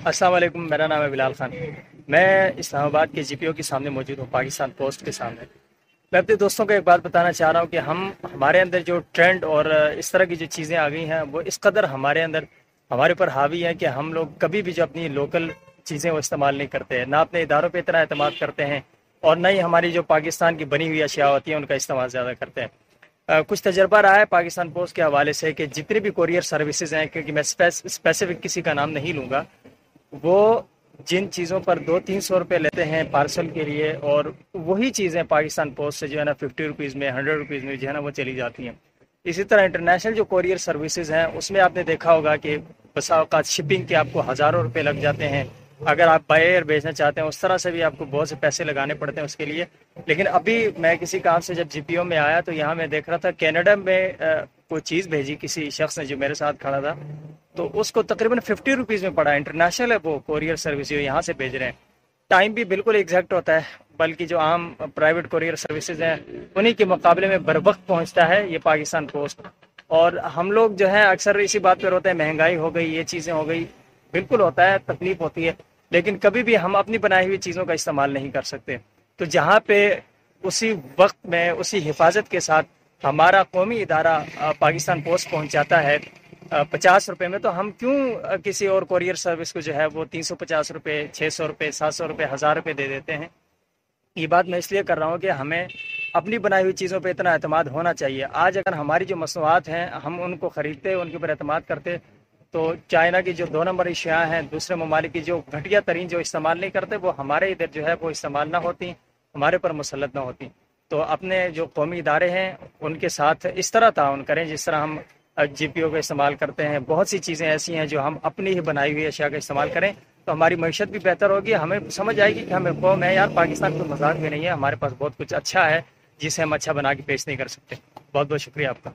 السلام علیکم، میرا نام ہے بلال خان۔ میں اسلام آباد کے جی پی او کے سامنے موجود ہوں، پاکستان پوسٹ کے سامنے۔ میں اپنے دوستوں کو ایک بات بتانا چاہ رہا ہوں کہ ہمارے اندر جو ٹرینڈ اور اس طرح کی جو چیزیں آ گئی ہیں وہ اس قدر ہمارے پر حاوی ہیں کہ ہم لوگ کبھی بھی جو اپنی لوکل چیزیں وہ استعمال نہیں کرتے ہیں، نہ اپنے اداروں پہ اتنا اعتماد کرتے ہیں اور نہ ہی ہماری جو پاکستان کی بنی ہوئی اشیاء ہوتی ہیں ان کا استعمال زیادہ کرتے ہیں۔ کچھ تجربہ رہا ہے پاکستان پوسٹ کے حوالے سے کہ جتنی بھی کوریئر سروسز ہیں، کیونکہ میں اسپیسیفک کسی کا نام نہیں لوں گا، وہ جن چیزوں پر 200-300 روپے لیتے ہیں پارسل کے لیے، اور وہی چیزیں پاکستان پوسٹ سے جو ہے نا 50 روپیز میں 100 روپیز میں جو ہے نا وہ چلی جاتی ہیں۔ اسی طرح انٹرنیشنل جو کوریئر سروسز ہیں اس میں آپ نے دیکھا ہوگا کہ بسا اوقات شپنگ کے آپ کو ہزاروں روپے لگ جاتے ہیں۔ اگر آپ بائی ایئر بھیجنا چاہتے ہیں اس طرح سے بھی آپ کو بہت سے پیسے لگانے پڑتے ہیں اس کے لیے۔ لیکن ابھی میں کسی کام سے جب جی پی او میں آیا تو یہاں میں دیکھ رہا تھا کینیڈا میں کوئی چیز بھیجی کسی شخص نے جو میرے ساتھ کھڑا تھا، تو اس کو تقریباً 50 روپیز میں پڑا۔ انٹرنیشنل ہے وہ کوریئر سروس جو یہاں سے بھیج رہے ہیں، ٹائم بھی بالکل ایگزیکٹ ہوتا ہے، بلکہ جو عام پرائیویٹ کوریئر سروسز ہیں انہی کے مقابلے میں بر وقت پہنچتا ہے یہ پاکستان پوسٹ۔ اور ہم لوگ جو ہے اکثر اسی بات پہ روتے ہیں، مہنگائی ہو گئی، یہ چیزیں ہو گئی، بالکل ہوتا ہے، تکلیف ہوتی ہے، لیکن کبھی بھی ہم اپنی بنائی ہوئی چیزوں کا استعمال نہیں کر سکتے۔ تو جہاں پہ اسی وقت میں اسی حفاظت کے ساتھ ہمارا قومی ادارہ پاکستان پوسٹ پہنچاتا ہے 50 روپے میں، تو ہم کیوں کسی اور کوریئر سروس کو جو ہے وہ 350 روپے، 600 روپے، 700 روپے، 1000 روپے دے دیتے ہیں۔ یہ بات میں اس لیے کر رہا ہوں کہ ہمیں اپنی بنائی ہوئی چیزوں پہ اتنا اعتماد ہونا چاہیے۔ آج اگر ہماری جو مصنوعات ہیں ہم ان کو خریدتے، ان کے اوپر اعتماد کرتے، تو چائنا کی جو 2 نمبر اشیاء ہیں، دوسرے ممالک کی جو گھٹیا ترین جو استعمال نہیں کرتے، وہ ہمارے ادھر جو ہے وہ استعمال نہ ہوتی، ہمارے پر مسلط نہ ہوتی۔ تو اپنے جو قومی ادارے ہیں ان کے ساتھ اس طرح تعاون کریں جس طرح ہم جی پی او کا استعمال کرتے ہیں۔ بہت سی چیزیں ایسی ہیں جو ہم اپنی ہی بنائی ہوئی اشیاء کا استعمال کریں تو ہماری معیشت بھی بہتر ہوگی، ہمیں سمجھ آئے گی کہ ہمیں قوم ہے یار، پاکستان کوئی مذاق بھی نہیں ہے، ہمارے پاس بہت کچھ اچھا ہے جسے ہم اچھا بنا کے پیش نہیں کر سکتے۔ بہت بہت شکریہ آپ کا۔